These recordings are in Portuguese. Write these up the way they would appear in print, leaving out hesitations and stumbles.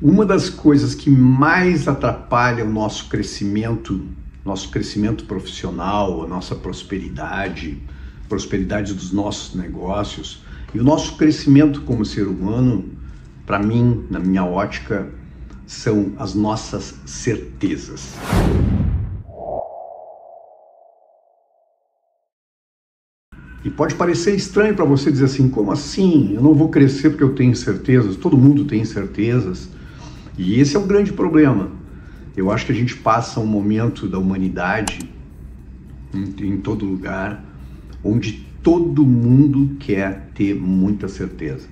Uma das coisas que mais atrapalha o nosso crescimento profissional, a nossa prosperidade dos nossos negócios e o nosso crescimento como ser humano, para mim, na minha ótica, são as nossas certezas. E pode parecer estranho para você dizer assim, como assim? Eu não vou crescer porque eu tenho certezas, todo mundo tem certezas. E esse é um grande problema. Eu acho que a gente passa um momento da humanidade, em todo lugar, onde todo mundo quer ter muitas certezas.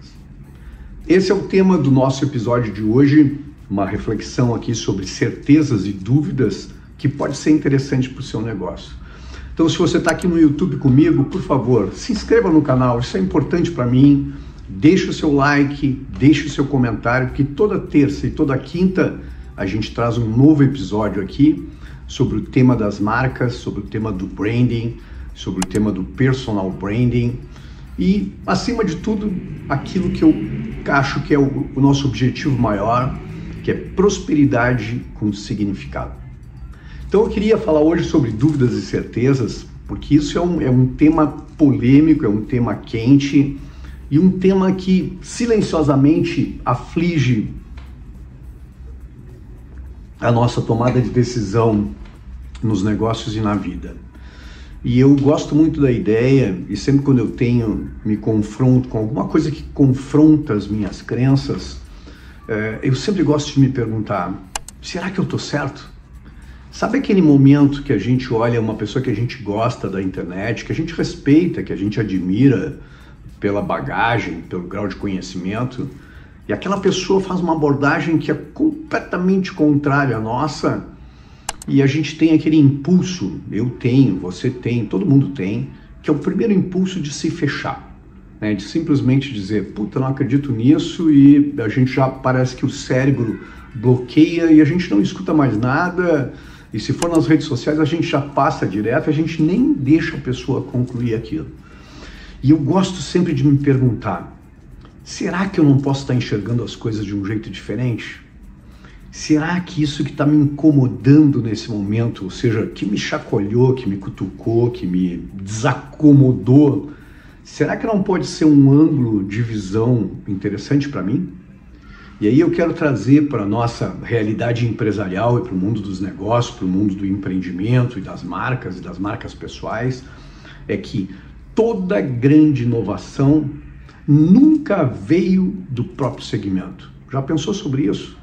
Esse é o tema do nosso episódio de hoje, uma reflexão aqui sobre certezas e dúvidas que pode ser interessante para o seu negócio. Então, se você está aqui no YouTube comigo, por favor, se inscreva no canal, isso é importante para mim. Deixe o seu like, deixe o seu comentário, porque toda terça e toda quinta a gente traz um novo episódio aqui sobre o tema das marcas, sobre o tema do branding, sobre o tema do personal branding e, acima de tudo, aquilo que eu acho que é o nosso objetivo maior, que é prosperidade com significado. Então eu queria falar hoje sobre dúvidas e certezas, porque isso é um tema polêmico, é um tema quente e um tema que silenciosamente aflige a nossa tomada de decisão nos negócios e na vida. E eu gosto muito da ideia, e sempre quando eu me confronto com alguma coisa que confronta as minhas crenças, eu sempre gosto de me perguntar, será que eu estou certo? Sabe aquele momento que a gente olha uma pessoa que a gente gosta da internet, que a gente respeita, que a gente admira pela bagagem, pelo grau de conhecimento, e aquela pessoa faz uma abordagem que é completamente contrária à nossa, e a gente tem aquele impulso, eu tenho, você tem, todo mundo tem, que é o primeiro impulso de se fechar, né? De simplesmente dizer, puta, não acredito nisso, e a gente já parece que o cérebro bloqueia e a gente não escuta mais nada, e se for nas redes sociais a gente já passa direto, a gente nem deixa a pessoa concluir aquilo. E eu gosto sempre de me perguntar, será que eu não posso estar enxergando as coisas de um jeito diferente? Será que isso que está me incomodando nesse momento, ou seja, que me chacoalhou, que me cutucou, que me desacomodou, será que não pode ser um ângulo de visão interessante para mim? E aí eu quero trazer para a nossa realidade empresarial e para o mundo dos negócios, para o mundo do empreendimento e das marcas pessoais, é que toda grande inovação nunca veio do próprio segmento. Já pensou sobre isso?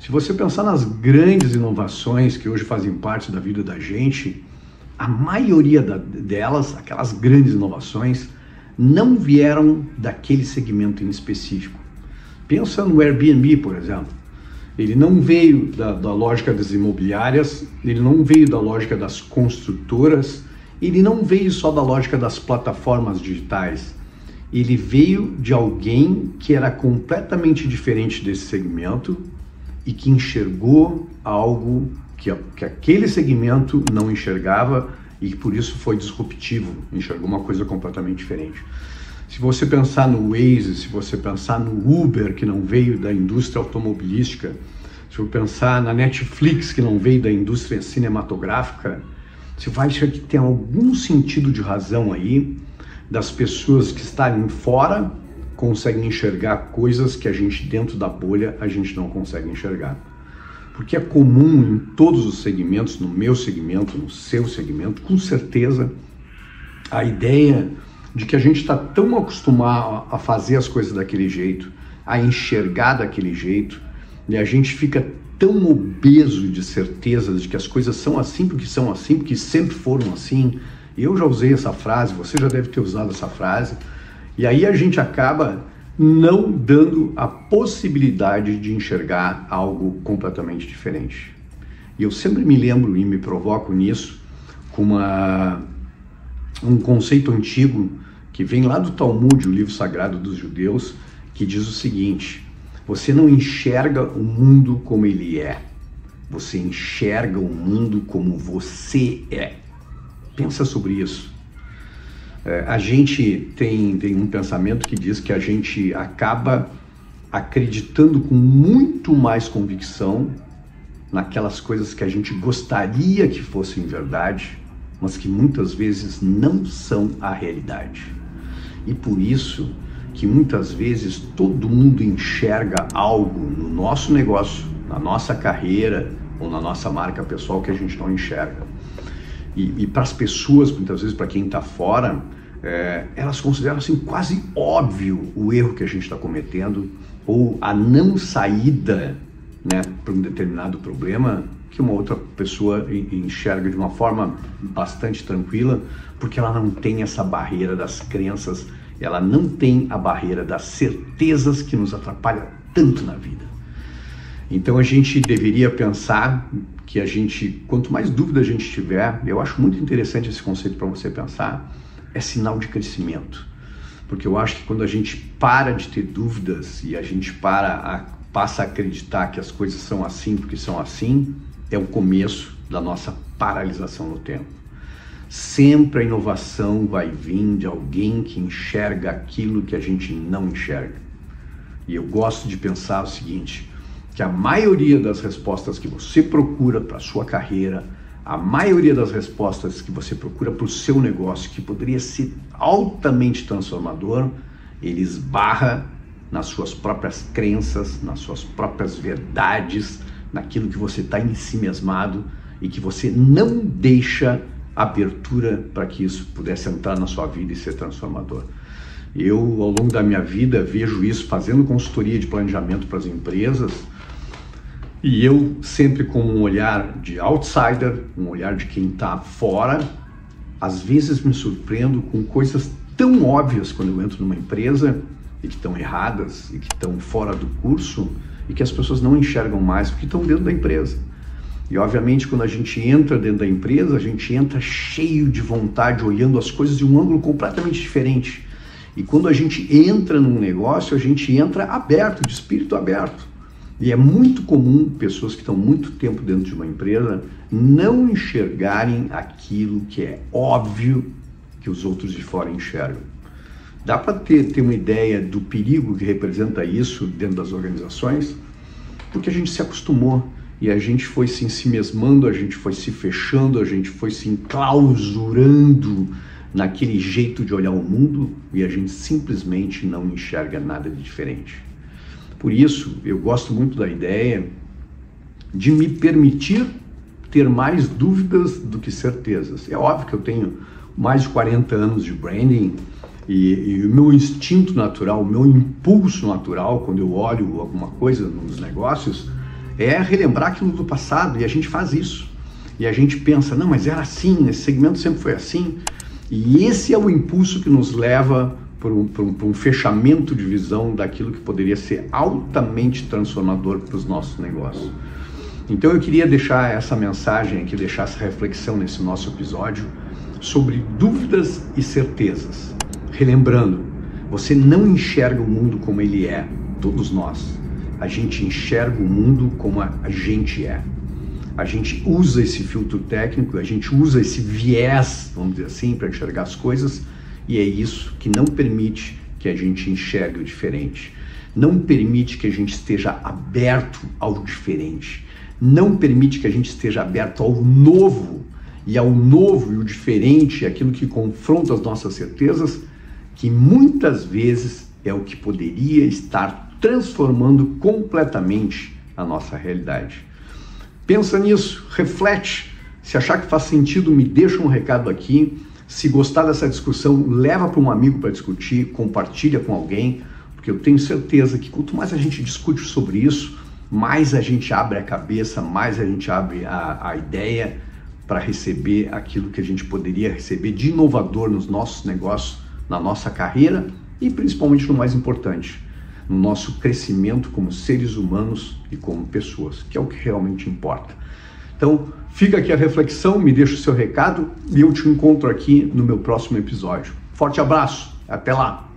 Se você pensar nas grandes inovações que hoje fazem parte da vida da gente, a maioria delas, aquelas grandes inovações, não vieram daquele segmento em específico. Pensa no Airbnb, por exemplo. Ele não veio da lógica das imobiliárias, ele não veio da lógica das construtoras, ele não veio só da lógica das plataformas digitais. Ele veio de alguém que era completamente diferente desse segmento e que enxergou algo que aquele segmento não enxergava e que por isso foi disruptivo, enxergou uma coisa completamente diferente. Se você pensar no Waze, se você pensar no Uber, que não veio da indústria automobilística, se você pensar na Netflix, que não veio da indústria cinematográfica, você vai achar que tem algum sentido de razão aí das pessoas que estarem fora conseguem enxergar coisas que a gente dentro da bolha a gente não consegue enxergar. Porque é comum em todos os segmentos, no meu segmento, no seu segmento, com certeza, a ideia de que a gente está tão acostumado a fazer as coisas daquele jeito, a enxergar daquele jeito, e a gente fica tão obeso de certezas de que as coisas são assim, porque sempre foram assim. Eu já usei essa frase, você já deve ter usado essa frase, e aí a gente acaba não dando a possibilidade de enxergar algo completamente diferente. E eu sempre me lembro e me provoco nisso com um conceito antigo que vem lá do Talmud, o livro sagrado dos judeus, que diz o seguinte: você não enxerga o mundo como ele é, você enxerga o mundo como você é. Pensa sobre isso. A gente tem um pensamento que diz que a gente acaba acreditando com muito mais convicção naquelas coisas que a gente gostaria que fossem verdade, mas que muitas vezes não são a realidade. E por isso que muitas vezes todo mundo enxerga algo no nosso negócio, na nossa carreira ou na nossa marca pessoal que a gente não enxerga. E para as pessoas, muitas vezes para quem está fora, elas consideram assim quase óbvio o erro que a gente está cometendo ou a não saída, né, para um determinado problema que uma outra pessoa enxerga de uma forma bastante tranquila, porque ela não tem essa barreira das crenças, ela não tem a barreira das certezas que nos atrapalha tanto na vida. Então a gente deveria pensar que quanto mais dúvida a gente tiver, eu acho muito interessante esse conceito para você pensar, é sinal de crescimento. Porque eu acho que quando a gente para de ter dúvidas e a gente passa a acreditar que as coisas são assim porque são assim, é o começo da nossa paralisação no tempo. Sempre a inovação vai vir de alguém que enxerga aquilo que a gente não enxerga. E eu gosto de pensar o seguinte, que a maioria das respostas que você procura para a sua carreira, a maioria das respostas que você procura para o seu negócio, que poderia ser altamente transformador, ele esbarra nas suas próprias crenças, nas suas próprias verdades, naquilo que você está ensimesmado e que você não deixa abertura para que isso pudesse entrar na sua vida e ser transformador. Eu, ao longo da minha vida, vejo isso fazendo consultoria de planejamento para as empresas e eu sempre com um olhar de outsider, um olhar de quem está fora, às vezes me surpreendo com coisas tão óbvias quando eu entro numa empresa e que estão erradas e que estão fora do curso e que as pessoas não enxergam mais porque estão dentro da empresa. E obviamente quando a gente entra dentro da empresa, a gente entra cheio de vontade, olhando as coisas de um ângulo completamente diferente. E quando a gente entra num negócio, a gente entra aberto, de espírito aberto. E é muito comum pessoas que estão muito tempo dentro de uma empresa não enxergarem aquilo que é óbvio que os outros de fora enxergam. Dá para ter uma ideia do perigo que representa isso dentro das organizações? Porque a gente se acostumou e a gente foi se ensimesmando, a gente foi se fechando, a gente foi se enclausurando naquele jeito de olhar o mundo e a gente simplesmente não enxerga nada de diferente. Por isso, eu gosto muito da ideia de me permitir ter mais dúvidas do que certezas. É óbvio que eu tenho mais de 40 anos de branding e o meu instinto natural, o meu impulso natural, quando eu olho alguma coisa nos negócios, é relembrar aquilo do passado, e a gente faz isso. E a gente pensa, não, mas era assim, esse segmento sempre foi assim. E esse é o impulso que nos leva para um fechamento de visão daquilo que poderia ser altamente transformador para os nossos negócios. Então eu queria deixar essa mensagem aqui, deixar essa reflexão nesse nosso episódio sobre dúvidas e certezas. Relembrando, você não enxerga o mundo como ele é, todos nós. A gente enxerga o mundo como a gente é. A gente usa esse filtro técnico, a gente usa esse viés, vamos dizer assim, para enxergar as coisas, e é isso que não permite que a gente enxergue o diferente. Não permite que a gente esteja aberto ao diferente. Não permite que a gente esteja aberto ao novo. E ao novo e o diferente, aquilo que confronta as nossas certezas, que muitas vezes é o que poderia estar transformando completamente a nossa realidade. Pensa nisso, reflete. Se achar que faz sentido, me deixa um recado aqui. Se gostar dessa discussão, leva para um amigo para discutir, compartilha com alguém, porque eu tenho certeza que quanto mais a gente discute sobre isso, mais a gente abre a cabeça, mais a gente abre a ideia para receber aquilo que a gente poderia receber de inovador nos nossos negócios, na nossa carreira e principalmente no mais importante, no nosso crescimento como seres humanos e como pessoas, que é o que realmente importa. Então, fica aqui a reflexão, me deixa o seu recado e eu te encontro aqui no meu próximo episódio. Forte abraço, até lá!